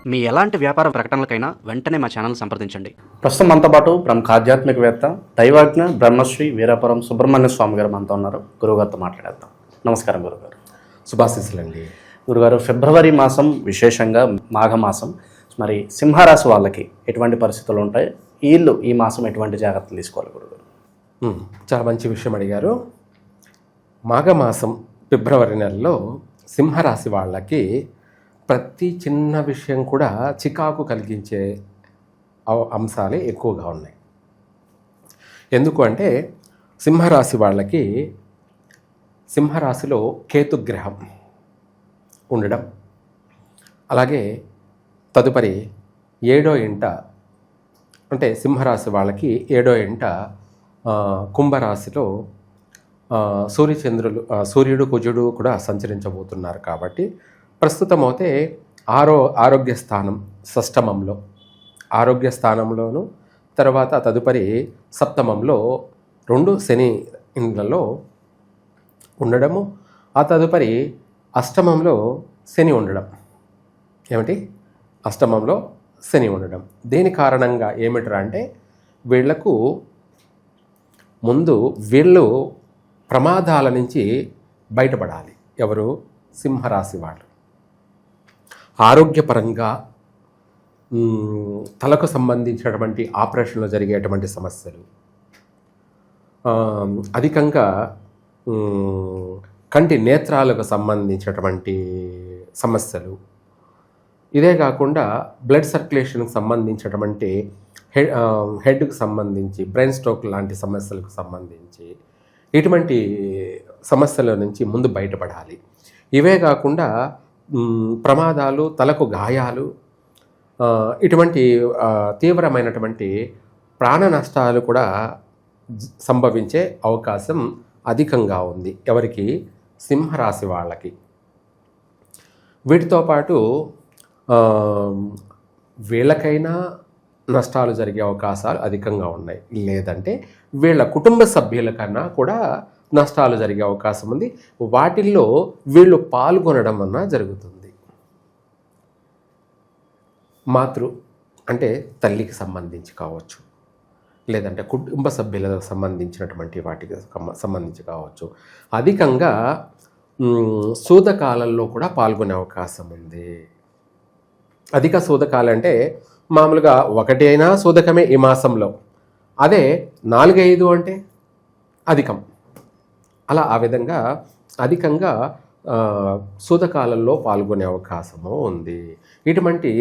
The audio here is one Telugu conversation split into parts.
మీ ఎలాంటి వ్యాపార ప్రకటనలకైనా వెంటనే మా ఛానల్ సంప్రదించండి. ప్రస్తుతం మనతో పాటు ప్రముఖ ఆధ్యాత్మికవేత్త దైవాజ్ఞ బ్రహ్మశ్రీ వీరాపురం సుబ్రహ్మణ్య స్వామి గారు మనతో ఉన్నారు. గురువుగారితో మాట్లాడేద్దాం. నమస్కారం గురుగారు. శుభాశీస్సులండి. గురుగారు, ఫిబ్రవరి మాసం విశేషంగా మాఘమాసం, మరి సింహరాశి వాళ్ళకి ఎటువంటి పరిస్థితులు ఉంటాయి? వీళ్ళు ఈ మాసం ఎటువంటి జాగ్రత్తలు తీసుకోవాలి గురుగారు? చాలా మంచి విషయం అడిగారు. మాఘమాసం ఫిబ్రవరి నెలలో సింహరాశి వాళ్ళకి ప్రతి చిన్న విషయం కూడా చికాకు కలిగించే అంశాలే ఎక్కువగా ఉన్నాయి. ఎందుకు అంటే సింహరాశి వాళ్ళకి సింహరాశిలో కేతుగ్రహం ఉండడం, అలాగే తదుపరి 7వ ఇంట అంటే సింహరాశి వాళ్ళకి 7వ ఇంట కుంభరాశిలో సూర్యుడు కుజుడు కూడా సంచరించబోతున్నారు. కాబట్టి ప్రస్తుతం అయితే ఆరోగ్య స్థానం షష్టమంలో, ఆరోగ్య స్థానంలోను, తర్వాత తదుపరి సప్తమంలో 2 శని ఇండ్లలో ఉండడము, ఆ తదుపరి అష్టమంలో శని ఉండడం. ఏమిటి? అష్టమంలో శని ఉండడం. దేని కారణంగా ఏమిట్రా అంటే వీళ్లకు ముందు వీళ్ళు ప్రమాదాల నుంచి బయటపడాలి. ఎవరు? సింహరాశి వాళ్ళు. ఆరోగ్యపరంగా తలకు సంబంధించినటువంటి ఆపరేషన్లో జరిగేటువంటి సమస్యలు, అధికంగా కంటి నేత్రాలకు సంబంధించినటువంటి సమస్యలు, ఇదే కాకుండా బ్లడ్ సర్క్యులేషన్కి సంబంధించినటువంటి హెడ్కి సంబంధించి బ్రెయిన్ స్ట్రోక్ లాంటి సమస్యలకు సంబంధించి ఇటువంటి సమస్యల నుంచి ముందు బయటపడాలి. ఇవే కాకుండా ప్రమాదాలు, తలకు గాయాలు, ఇటువంటి తీవ్రమైనటువంటి ప్రాణ నష్టాలు కూడా సంభవించే అవకాశం అధికంగా ఉంది. ఎవరికి? సింహరాశి వాళ్ళకి. వీటితో పాటు వీళ్ళకైనా నష్టాలు జరిగే అవకాశాలు అధికంగా ఉన్నాయి. లేదంటే వీళ్ళ కుటుంబ సభ్యుల కన్నా కూడా నష్టాలు జరిగే అవకాశం ఉంది. వాటిల్లో వీళ్ళు పాల్గొనడం వలన జరుగుతుంది. అంటే తల్లికి సంబంధించి కావచ్చు, లేదంటే కుటుంబ సభ్యులకు సంబంధించినటువంటి వాటికి సంబంధించి కావచ్చు. అధికంగా సూతకాలంలో కూడా పాల్గొనే అవకాశం ఉంది. అధిక సూతకాలు అంటే మామూలుగా 1 అయినా సూతకమే ఈ మాసంలో, అదే 4, 5 అంటే అధికం. అలా ఆ విధంగా అధికంగా సూతకాలంలో పాల్గొనే అవకాశము ఉంది. ఇటువంటి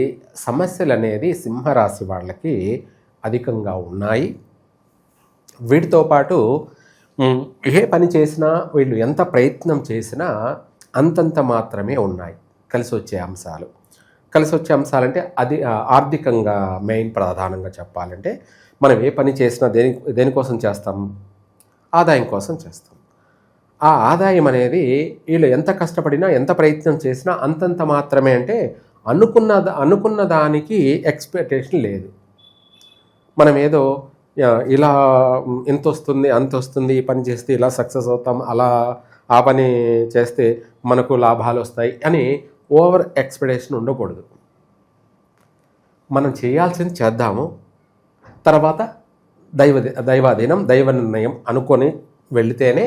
సమస్యలు అనేది సింహరాశి వాళ్ళకి అధికంగా ఉన్నాయి. వీటితో పాటు ఏ పని చేసినా, వీళ్ళు ఎంత ప్రయత్నం చేసినా అంతంత మాత్రమే ఉన్నాయి కలిసి వచ్చే అంశాలు. కలిసి వచ్చే అంశాలంటే అది ఆర్థికంగా మెయిన్ ప్రధానంగా చెప్పాలంటే మనం ఏ పని చేసినా దేనికోసం చేస్తాం? ఆదాయం కోసం చేస్తాం. ఆ ఆదాయం అనేది వీళ్ళు ఎంత కష్టపడినా, ఎంత ప్రయత్నం చేసినా అంతంత మాత్రమే. అంటే అనుకున్న దానికి ఎక్స్పెక్టేషన్ లేదు. మనం ఏదో ఇలా ఎంత వస్తుంది అంత వస్తుంది, ఈ పని చేస్తే ఇలా సక్సెస్ అవుతాం, అలా ఆ పని చేస్తే మనకు లాభాలు వస్తాయి అని ఓవర్ ఎక్స్పెక్టేషన్ ఉండకూడదు. మనం చేయాల్సింది చేద్దాము, తర్వాత దైవాధీనం, దైవ నిర్ణయం అనుకొని వెళితేనే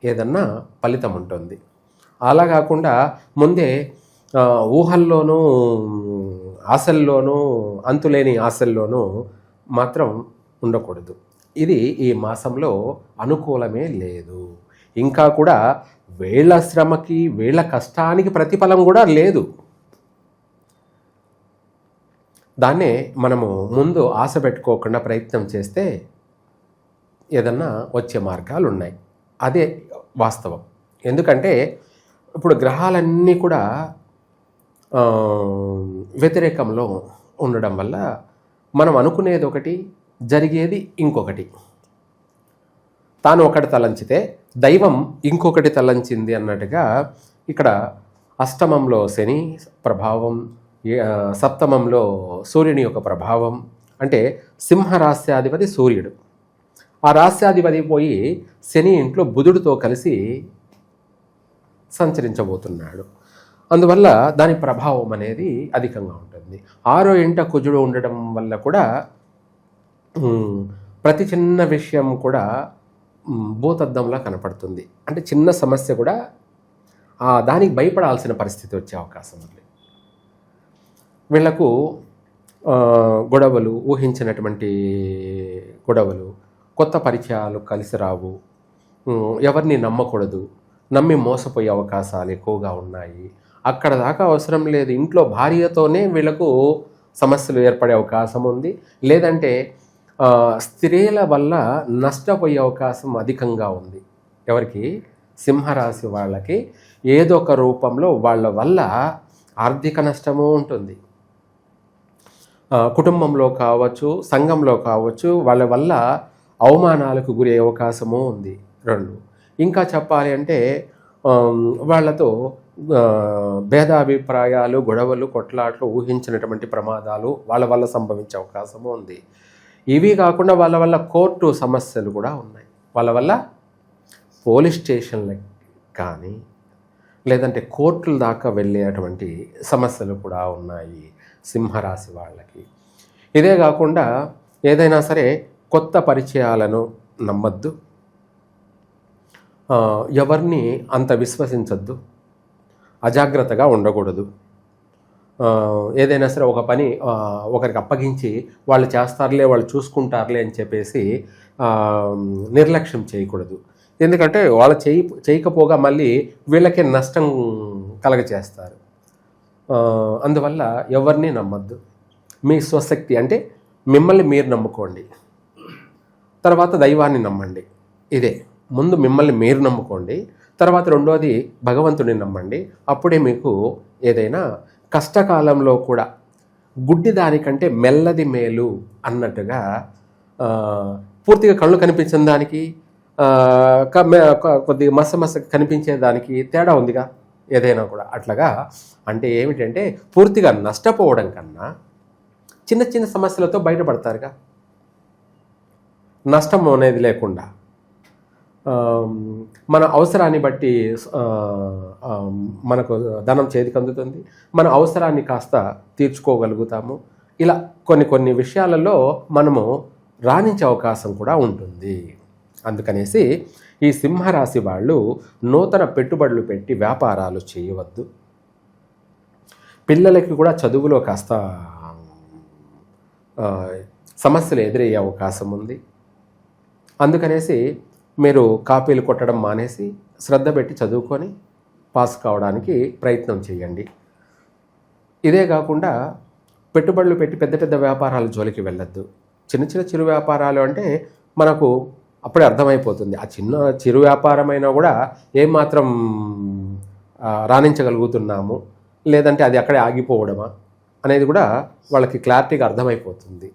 ఏదన్నా ఫలితం ఉంటుంది. అలా కాకుండా ముందే ఊహల్లోనూ ఆశల్లోనూ అంతులేని ఆశల్లోనూ మాత్రం ఉండకూడదు. ఇది ఈ మాసంలో అనుకూలమే లేదు. ఇంకా కూడా వీళ్ళ శ్రమకి, వీళ్ళ కష్టానికి ప్రతిఫలం కూడా లేదు. దాన్నే మనము ముందు ఆశ పెట్టుకోకుండా ప్రయత్నం చేస్తే ఏదన్నా వచ్చే మార్గాలు ఉన్నాయి. అదే వాస్తవం. ఎందుకంటే ఇప్పుడు గ్రహాలన్నీ కూడా వ్యతిరేకంలో ఉండడం వల్ల మనం అనుకునేది ఒకటి, జరిగేది ఇంకొకటి. తాను ఒకటి తలంచితే దైవం ఇంకొకటి తలంచింది అన్నట్టుగా ఇక్కడ అష్టమంలో శని ప్రభావం, సప్తమంలో సూర్యుని యొక్క ప్రభావం. అంటే సింహరాశ్యాధిపతి సూర్యుడు, ఆ రాశ్యాధిపతి పోయి శని ఇంట్లో బుధుడితో కలిసి సంచరించబోతున్నాడు. అందువల్ల దాని ప్రభావం అనేది అధికంగా ఉంటుంది. 6వ ఇంట కుజుడు ఉండడం వల్ల కూడా ప్రతి చిన్న విషయం కూడా భూతద్దంలా కనపడుతుంది. అంటే చిన్న సమస్య కూడా దానికి భయపడాల్సిన పరిస్థితి వచ్చే అవకాశం ఉంది. వీళ్లకు గొడవలు, ఊహించినటువంటి గొడవలు, కొత్త పరిచయాలు కలిసి రావు, ఎవరిని నమ్మకూడదు, నమ్మి మోసపోయే అవకాశాలు ఎక్కువగా ఉన్నాయి. అక్కడ దాకా అవసరం లేదు, ఇంట్లో భార్యతోనే వీళ్ళకు సమస్యలు ఏర్పడే అవకాశం ఉంది. లేదంటే స్త్రీల వల్ల నష్టపోయే అవకాశం అధికంగా ఉంది. ఎవరికి? సింహరాశి వాళ్ళకి ఏదో ఒక రూపంలో వాళ్ళ వల్ల ఆర్థిక నష్టము ఉంటుంది. కుటుంబంలో కావచ్చు, సంఘంలో కావచ్చు, వాళ్ళ వల్ల అవమానాలకు గురి అవకాశము ఉంది. 2 ఇంకా చెప్పాలి అంటే వాళ్ళతో భేదాభిప్రాయాలు, గొడవలు, కొట్లాట్లు, ఊహించినటువంటి ప్రమాదాలు వాళ్ళ వల్ల సంభవించే అవకాశము ఉంది. ఇవి కాకుండా వాళ్ళ వల్ల కోర్టు సమస్యలు కూడా ఉన్నాయి. వాళ్ళ వల్ల పోలీస్ స్టేషన్లకు కానీ లేదంటే కోర్టుల దాకా వెళ్ళేటువంటి సమస్యలు కూడా ఉన్నాయి సింహరాశి వాళ్ళకి. ఇదే కాకుండా ఏదైనా సరే కొత్త పరిచయాలను నమ్మద్దు, ఎవరిని అంత విశ్వసించద్దు, అజాగ్రత్తగా ఉండకూడదు. ఏదైనా సరే ఒక పని ఒకరికి అప్పగించి వాళ్ళు చేస్తారులే, వాళ్ళు చూసుకుంటారులే అని చెప్పేసి నిర్లక్ష్యం చేయకూడదు. ఎందుకంటే వాళ్ళు చేయకపోగా మళ్ళీ వీళ్ళకే నష్టం కలగచేస్తారు. అందువల్ల ఎవరిని నమ్మద్దు. మీ స్వశక్తి అంటే మిమ్మల్ని మీరు నమ్ముకోండి, తర్వాత దైవాన్ని నమ్మండి. ఇదే ముందు మిమ్మల్ని మీరు నమ్ముకోండి, తర్వాత 2వది భగవంతుడిని నమ్మండి. అప్పుడే మీకు ఏదైనా కష్టకాలంలో కూడా గుడ్డి దానికంటే మెల్లది మేలు అన్నట్టుగా పూర్తిగా కళ్ళు కనిపించిన దానికి కొద్దిగా మస కనిపించే దానికి తేడా ఉందిగా ఏదైనా కూడా. అట్లాగా అంటే ఏమిటంటే పూర్తిగా నష్టపోవడం కన్నా చిన్న చిన్న సమస్యలతో బయటపడతారుగా, నష్టం అనేది లేకుండా. మన అవసరాన్ని బట్టి మనకు ధనం చేతికి అందుతుంది, మన అవసరాన్ని కాస్త తీర్చుకోగలుగుతాము. ఇలా కొన్ని విషయాలలో మనము రాణించే అవకాశం కూడా ఉంటుంది. అందుకనేసి ఈ సింహరాశి వాళ్ళు నూతన పెట్టుబడులు పెట్టి వ్యాపారాలు చేయవద్దు. పిల్లలకి కూడా చదువులో కాస్త సమస్యలు ఎదురయ్యే అవకాశం ఉంది. అందుకనేసి మీరు కాపీలు కొట్టడం మానేసి శ్రద్ధ పెట్టి చదువుకొని పాస్ కావడానికి ప్రయత్నం చేయండి. ఇదే కాకుండా పెట్టుబడులు పెట్టి పెద్ద పెద్ద వ్యాపారాల జోలికి వెళ్ళొద్దు. చిన్న చిరు వ్యాపారాలు అంటే మనకు అప్పుడే అర్థమైపోతుంది. ఆ చిరు వ్యాపారమైనా కూడా ఏమాత్రం రాణించగలుగుతున్నాము, లేదంటే అది అక్కడే ఆగిపోవడమా అనేది కూడా వాళ్ళకి క్లారిటీగా అర్థమైపోతుంది.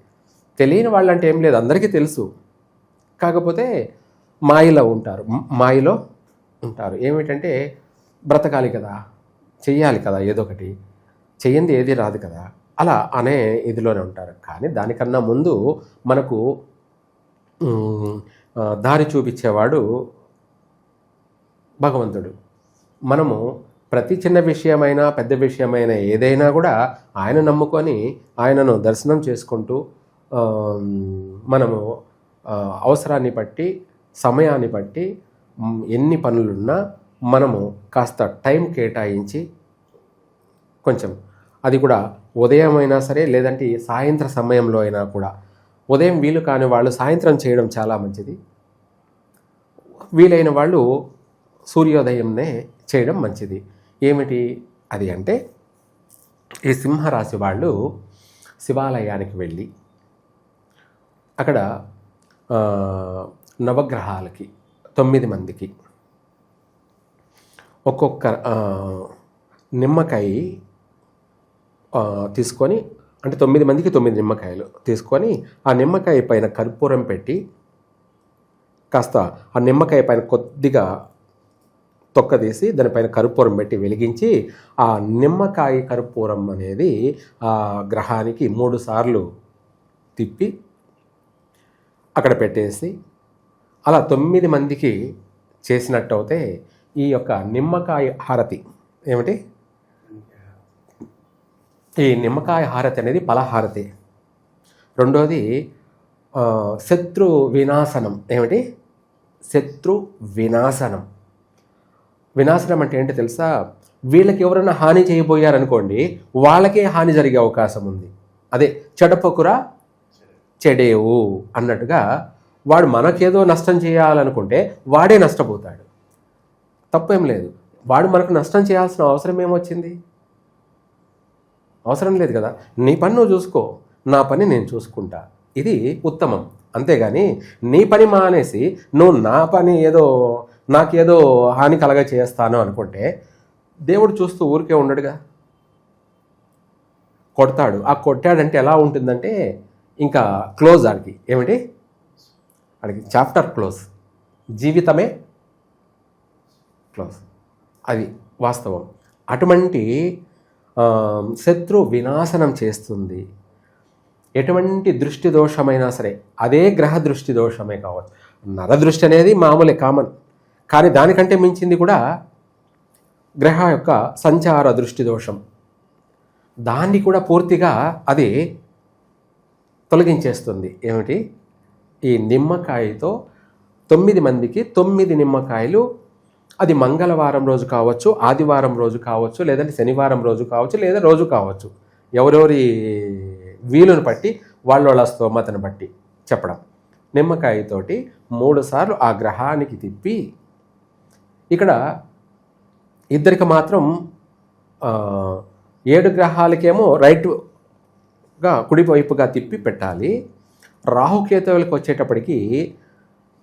తెలియని వాళ్ళంటే ఏం లేదు, అందరికీ తెలుసు. కాకపోతే మాయలో ఉంటారు. ఏమిటంటే బ్రతకాలి కదా, చెయ్యాలి కదా, ఏదో ఒకటి చెయ్యంది ఏది రాదు కదా, అలా అనే ఇదిలోనే ఉంటారు. కానీ దానికన్నా ముందు మనకు దారి చూపించేవాడు భగవంతుడు. మనము ప్రతి చిన్న విషయమైనా పెద్ద విషయమైనా ఏదైనా కూడా ఆయన నమ్ముకొని ఆయనను దర్శనం చేసుకుంటూ మనము అవసరాన్ని బట్టి సమయాన్ని బట్టి ఎన్ని పనులున్నా మనము కాస్త టైం కేటాయించి కొంచెం, అది కూడా ఉదయం అయినా సరే లేదంటే సాయంత్రం సమయంలో అయినా కూడా, ఉదయం వీలు కాని వాళ్ళు సాయంత్రం చేయడం చాలా మంచిది, వీలైన వాళ్ళు సూర్యోదయంనే చేయడం మంచిది. ఏమిటి అది అంటే ఈ సింహరాశి వాళ్ళు శివాలయానికి వెళ్ళి అక్కడ నవగ్రహాలకి 9 మందికి ఒక్కొక్క నిమ్మకాయ తీసుకొని, అంటే 9 మందికి 9 నిమ్మకాయలు తీసుకొని ఆ నిమ్మకాయ పైన కర్పూరం పెట్టి కాస్త ఆ నిమ్మకాయ పైన కొద్దిగా తొక్క తీసి దానిపైన కర్పూరం పెట్టి వెలిగించి ఆ నిమ్మకాయ కర్పూరం అనేది ఆ గ్రహానికి 3 సార్లు తిప్పి అక్కడ పెట్టేసి అలా 9 మందికి చేసినట్టు అయితే ఈ యొక్క నిమ్మకాయ హారతి, ఏమిటి ఈ నిమ్మకాయ హారతి అనేది ఫలహారతి. రెండోది శత్రు వినాశనం. ఏమిటి? శత్రు వినాశనం. వినాశనం అంటే ఏంటి తెలుసా? వీళ్ళకి ఎవరైనా హాని చేయబోయారనుకోండి, వాళ్ళకే హాని జరిగే అవకాశం ఉంది. అదే చెడపకురా చెడేవు అన్నట్టుగా, వాడు మనకేదో నష్టం చేయాలనుకుంటే వాడే నష్టపోతాడు. తప్పేం లేదు. వాడు మనకు నష్టం చేయాల్సిన అవసరం ఏమొచ్చింది? అవసరం లేదు కదా. నీ పని నువ్వు చూసుకో, నా పని నేను చూసుకుంటా. ఇది ఉత్తమం. అంతేగాని నీ పని మానేసి నువ్వు నా పని ఏదో నాకేదో హాని కలగ చేస్తాను అనుకుంటే దేవుడు చూస్తూ ఊరికే ఉండడుగా, కొడతాడు. ఆ కొట్టాడంటే ఎలా ఉంటుందంటే ఇంకా క్లోజ్. ఆడికి ఏమిటి? ఆడికి చాప్టర్ క్లోజ్, జీవితమే క్లోజ్. అది వాస్తవం. అటువంటి శత్రు వినాశనం చేస్తుంది. ఎటువంటి దృష్టి దోషమైనా సరే, అదే గ్రహ దృష్టి దోషమే కావచ్చు. నరదృష్టి అనేది మామూలే, కామన్. కానీ దానికంటే మించింది కూడా గ్రహ యొక్క సంచార దృష్టి దోషం. దాన్ని కూడా పూర్తిగా అది తొలగించేస్తుంది. ఏమిటి? ఈ నిమ్మకాయతో 9 మందికి 9 నిమ్మకాయలు, అది మంగళవారం రోజు కావచ్చు, ఆదివారం రోజు కావచ్చు, లేదంటే శనివారం రోజు కావచ్చు, లేదా రోజు కావచ్చు, ఎవరెవరి వీలును బట్టి వాళ్ళ స్తోమతను బట్టి చెప్పడం. నిమ్మకాయతోటి 3 సార్లు ఆ గ్రహానికి తిప్పి, ఇక్కడ ఇద్దరికి మాత్రం 7 గ్రహాలకేమో రైట్గా కుడివైపుగా తిప్పి పెట్టాలి. రాహుకేతువులకు వచ్చేటప్పటికి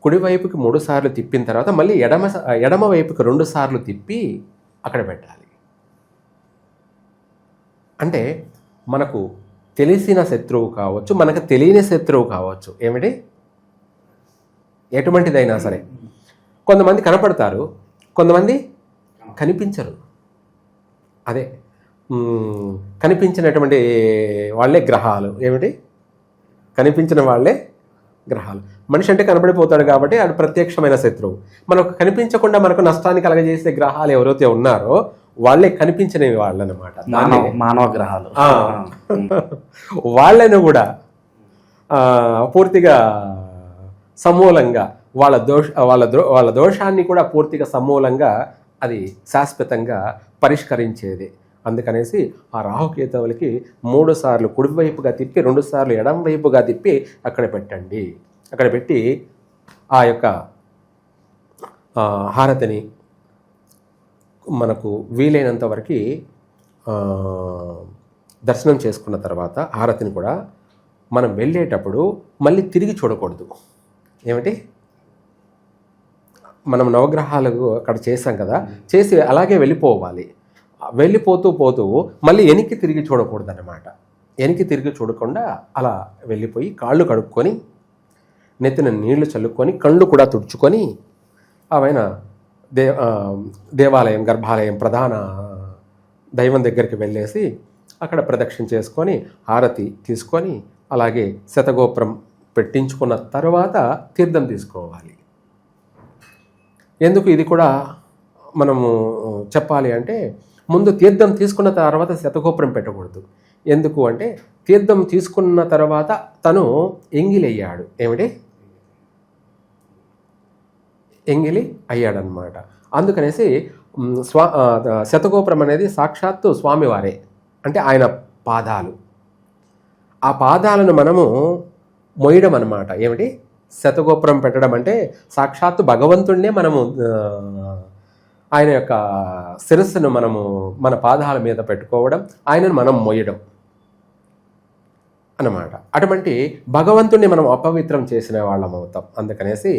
కుడివైపుకి 3 సార్లు తిప్పిన తర్వాత మళ్ళీ ఎడమ వైపుకి 2 సార్లు తిప్పి అక్కడ పెట్టాలి. అంటే మనకు తెలిసిన శత్రువు కావచ్చు, మనకు తెలియని శత్రువు కావచ్చు. ఏమిటి? ఎటువంటిదైనా సరే. కొంతమంది కనపడతారు, కొంతమంది కనిపించరు. అదే కనిపించినటువంటి వాళ్ళే గ్రహాలు. ఏమిటి? కనిపించిన వాళ్ళే గ్రహాలు. మనిషి అంటే కనబడిపోతాడు కాబట్టి అది ప్రత్యక్షమైన శత్రువు. మనకు కనిపించకుండా మనకు నష్టాన్ని కలగజేసే గ్రహాలు ఎవరైతే ఉన్నారో వాళ్ళే కనిపించని వాళ్ళు అన్నమాట. మానవ గ్రహాలు. వాళ్ళను కూడా పూర్తిగా సమూలంగా వాళ్ళ దోషాన్ని కూడా పూర్తిగా సమూలంగా అది శాశ్వతంగా పరిష్కరించేది. అందుకనేసి ఆ రాహుకేతువులకి 3 సార్లు కుడివైపుగా తిప్పి 2 సార్లు ఎడం వైపుగా తిప్పి అక్కడ పెట్టండి. అక్కడ పెట్టి ఆ యొక్క హారతిని మనకు వీలైనంత వరకు దర్శనం చేసుకున్న తర్వాత హారతిని కూడా మనం వెళ్ళేటప్పుడు మళ్ళీ తిరిగి చూడకూడదు. ఏమిటి? మనం నవగ్రహాలకు అక్కడ చేసాం కదా, చేసి అలాగే వెళ్ళిపోవాలి. వెళ్ళిపోతూ మళ్ళీ వెనక్కి తిరిగి చూడకూడదు అన్నమాట. వెనక్కి తిరిగి చూడకుండా అలా వెళ్ళిపోయి కాళ్ళు కడుక్కొని, నెత్తిన నీళ్లు చల్లుకొని, కళ్ళు కూడా తుడుచుకొని, ఆమెన దేవాలయం, గర్భాలయం, ప్రధాన దైవం దగ్గరికి వెళ్ళేసి అక్కడ ప్రదక్షిణ చేసుకొని హారతి తీసుకొని అలాగే శతగోపురం పెట్టించుకున్న తర్వాత తీర్థం తీసుకోవాలి. ఎందుకు ఇది కూడా మనము చెప్పాలి అంటే, ముందు తీర్థం తీసుకున్న తర్వాత శతగోపురం పెట్టకూడదు. ఎందుకు అంటే, తీర్థం తీసుకున్న తర్వాత తను ఎంగిలయ్యాడు. ఏమిటి? ఎంగిలి అయ్యాడనమాట. అందుకనేసి శతగోపురం అనేది సాక్షాత్తు స్వామివారే, అంటే ఆయన పాదాలు. ఆ పాదాలను మనము మొయ్యడం అన్నమాట. ఏమిటి? శతగోపురం పెట్టడం అంటే సాక్షాత్తు భగవంతుడినే మనము ఆయన యొక్క శిరస్సును మనము మన పాదాల మీద పెట్టుకోవడం, ఆయనను మనం మొయ్యడం అన్నమాట. అటువంటి భగవంతుడిని మనం అపవిత్రం చేసిన వాళ్ళం అవుతాం. అందుకనేసి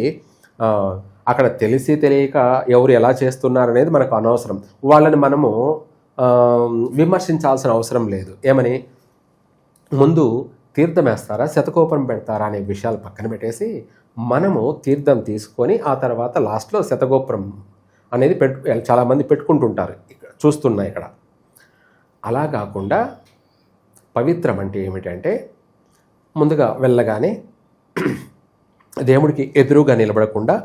అక్కడ తెలిసి తెలియక ఎవరు ఎలా చేస్తున్నారనేది మనకు అనవసరం. వాళ్ళని మనము విమర్శించాల్సిన అవసరం లేదు. ఏమని? ముందు తీర్థం వేస్తారా, శతగోపురం పెడతారా అనే విషయాలు పక్కన పెట్టేసి మనము తీర్థం తీసుకొని ఆ తర్వాత లాస్ట్లో శతగోపురం అనేది చాలామంది పెట్టుకుంటుంటారు. చూస్తున్నా ఇక్కడ. అలా కాకుండా పవిత్రం అంటే ఏమిటంటే, ముందుగా వెళ్ళగానే దేవుడికి ఎదురుగా నిలబడకుండా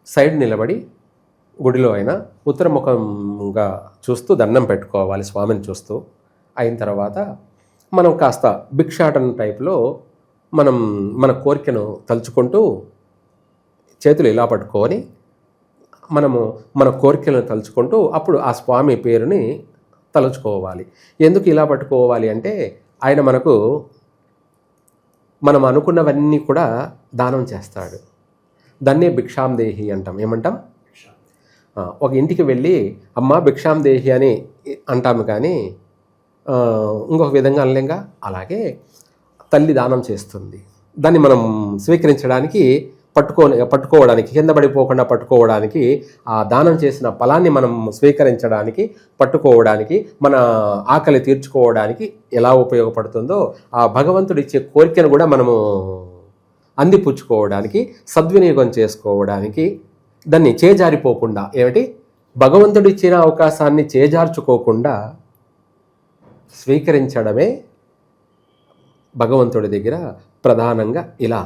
సైడ్ నిలబడి గుడిలో అయినా ఉత్తరముఖంగా చూస్తూ దండం పెట్టుకోవాలి స్వామిని చూస్తూ. అయిన తర్వాత మనం కాస్త భిక్షాటన టైప్లో మనం మన కోరికను తలుచుకుంటూ చేతులు ఇలా పట్టుకొని మనము మన కోరికలను తలుచుకుంటూ అప్పుడు ఆ స్వామి పేరుని తలుచుకోవాలి. ఎందుకు ఇలా పట్టుకోవాలి అంటే ఆయన మనకు మనం అనుకున్నవన్నీ కూడా దానం చేస్తాడు. దాన్నే భిక్షాం దేహి అంటాం. ఏమంటాం? ఒక ఇంటికి వెళ్ళి అమ్మ భిక్షాం దేహి అని అంటాము, కానీ ఇంకొక విధంగా అనలేంగా. అలాగే తల్లి దానం చేస్తుంది, దాన్ని మనం స్వీకరించడానికి పట్టుకోవడానికి, కింద పడిపోకుండా పట్టుకోవడానికి, ఆ దానం చేసిన ఫలాన్ని మనం స్వీకరించడానికి, పట్టుకోవడానికి, మన ఆకలి తీర్చుకోవడానికి ఎలా ఉపయోగపడుతుందో ఆ భగవంతుడు ఇచ్చే కోరికను కూడా మనము అందిపుచ్చుకోవడానికి, సద్వినియోగం చేసుకోవడానికి, దాన్ని చేజారిపోకుండా, ఏమిటి భగవంతుడు ఇచ్చిన అవకాశాన్ని చేజార్చుకోకుండా స్వీకరించడమే భగవంతుడి దగ్గర ప్రధానంగా. ఇలా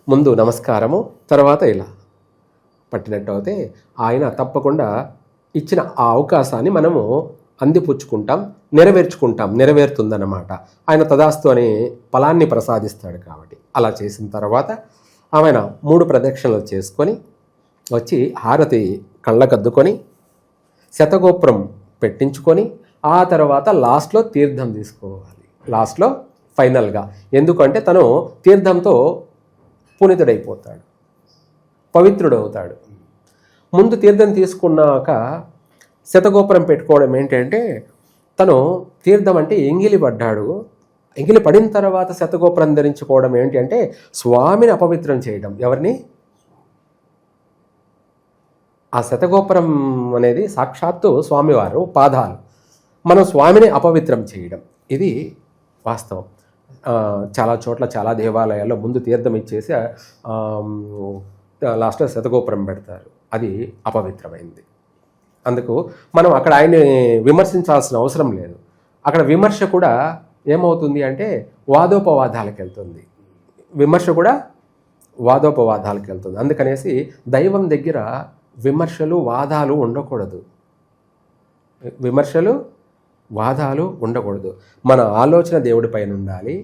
ముందు నమస్కారము, తర్వాత ఇలా పట్టినట్టు అయితే ఆయన తప్పకుండా ఇచ్చిన ఆ అవకాశాన్ని మనము అందిపుచ్చుకుంటాం, నెరవేరుతుందన్నమాట. ఆయన తదాస్తు అనే ఫలాన్ని ప్రసాదిస్తాడు. కాబట్టి అలా చేసిన తర్వాత ఆయన 3 ప్రదక్షిణలు చేసుకొని వచ్చి హారతి కళ్ళకద్దుకొని శతగోపురం పెట్టించుకొని ఆ తర్వాత లాస్ట్లో తీర్థం తీసుకోవాలి. లాస్ట్లో ఫైనల్గా. ఎందుకంటే తను తీర్థంతో పునీతుడైపోతాడు, పవిత్రుడవుతాడు. ముందు తీర్థం తీసుకున్నాక శతగోపురం పెట్టుకోవడం ఏంటంటే తను తీర్థం అంటే ఎంగిలి పడ్డాడు. ఎంగిలి పడిన తర్వాత శతగోపురం ధరించుకోవడం ఏంటి అంటే స్వామిని అపవిత్రం చేయడం. ఎవరిని? ఆ శతగోపురం అనేది సాక్షాత్తు స్వామివారు పాదాలు. మనం స్వామిని అపవిత్రం చేయడం, ఇది వాస్తవం. చాలా చోట్ల చాలా దేవాలయాల్లో ముందు తీర్థం ఇచ్చేసి లాస్ట్లో శతగోపురం పెడతారు. అది అపవిత్రమైంది. అందుకు మనం అక్కడ ఆయన్ని విమర్శించాల్సిన అవసరం లేదు. అక్కడ విమర్శ కూడా ఏమవుతుంది అంటే వాదోపవాదాలకు వెళ్తుంది. విమర్శ కూడా వాదోపవాదాలకు వెళ్తుంది. అందుకనేసి దైవం దగ్గర విమర్శలు వాదాలు ఉండకూడదు. విమర్శలు వాదాలు ఉండకూడదు. మన ఆలోచన దేవుడి పైన ఉండాలి.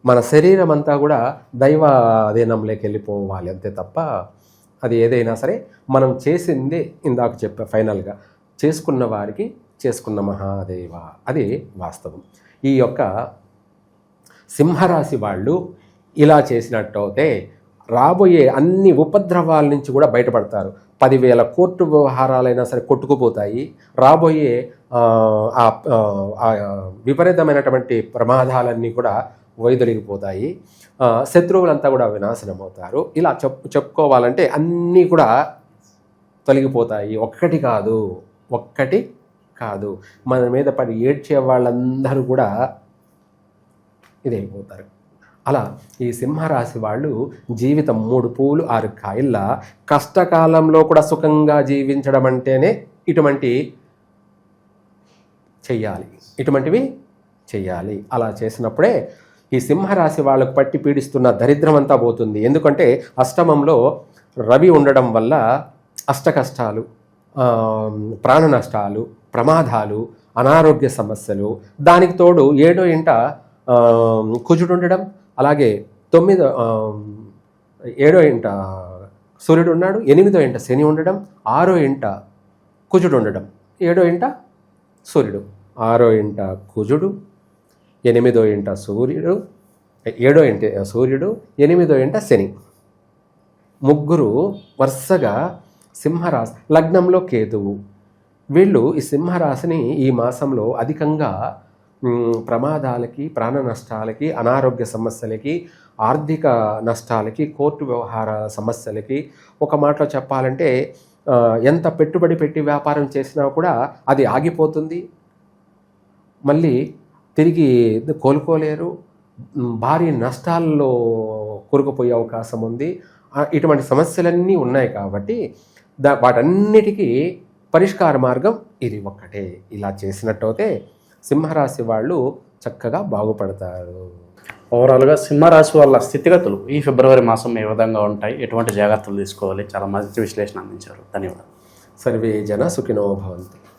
మన శరీరం అంతా కూడా దైవ అధీనంలోకి వెళ్ళిపోవాలి, అంతే తప్ప అది ఏదైనా సరే మనం చేసిందే ఇందాక చెప్పా. ఫైనల్గా చేసుకున్న వారికి చేసుకున్న మహాదేవ, అది వాస్తవం. ఈ యొక్క సింహరాశి వాళ్ళు ఇలా చేసినట్టయితే రాబోయే అన్ని ఉపద్రవాల నుంచి కూడా బయటపడతారు. 10,000 కోర్టు వ్యవహారాలైనా సరే కొట్టుకుపోతాయి. రాబోయే విపరీతమైనటువంటి ప్రమాదాలన్నీ కూడా వైదొలిగిపోతాయి. శత్రువులంతా కూడా వినాశనం అవుతారు. ఇలా చెప్పుకోవాలంటే అన్నీ కూడా తొలగిపోతాయి. ఒక్కటి కాదు, మన మీద పడి ఏడ్చే వాళ్ళందరూ కూడా ఇదైపోతారు. అలా ఈ సింహరాశి వాళ్ళు జీవితం 3 పూలు 6 కాయల కష్టకాలంలో కూడా సుఖంగా జీవించడం అంటేనే ఇటువంటివి చెయ్యాలి. అలా చేసినప్పుడే ఈ సింహరాశి వాళ్ళకు పట్టి పీడిస్తున్న దరిద్రం అంతా పోతుంది. ఎందుకంటే అష్టమంలో రవి ఉండడం వల్ల అష్ట కష్టాలు, ప్రాణ నష్టాలు, ప్రమాదాలు, అనారోగ్య సమస్యలు, దానికి తోడు 7వ ఇంట కుజుడు ఉండడం, అలాగే 7వ ఇంట సూర్యుడు ఉన్నాడు, 8వ ఇంట శని ఉండడం, 6వ ఇంట కుజుడు ఉండడం, 7వ ఇంట సూర్యుడు, 6వ ఇంట కుజుడు, 8వ ఇంట సూర్యుడు, 7వ ఇంట సూర్యుడు, 8వ ఇంట శని, ముగ్గురు వరుసగా సింహరాశి, లగ్నంలో కేతువు. వీళ్ళు ఈ సింహరాశిని ఈ మాసంలో అధికంగా ప్రమాదాలకి, ప్రాణ నష్టాలకి, అనారోగ్య సమస్యలకి, ఆర్థిక నష్టాలకి, కోర్టు వ్యవహార సమస్యలకి, ఒక మాటలో చెప్పాలంటే ఎంత పెట్టుబడి పెట్టి వ్యాపారం చేసినా కూడా అది ఆగిపోతుంది. మళ్ళీ తిరిగి కోలుకోలేరు. భారీ నష్టాల్లో కూరుకుపోయే అవకాశం ఉంది. ఇటువంటి సమస్యలన్నీ ఉన్నాయి. కాబట్టి వాటన్నిటికీ పరిష్కార మార్గం ఇది ఒక్కటే. ఇలా చేసినట్టయితే సింహరాశి వాళ్ళు చక్కగా బాగుపడతారు. ఓవరాల్గా సింహరాశి వాళ్ళ స్థితిగతులు ఈ ఫిబ్రవరి మాసం ఏ విధంగా ఉంటాయి, ఎటువంటి జాగ్రత్తలు తీసుకోవాలి, చాలా మంచి విశ్లేషణ అందించారు. ధన్యవాదాలు. సర్వే జన సుఖినో భవంతు.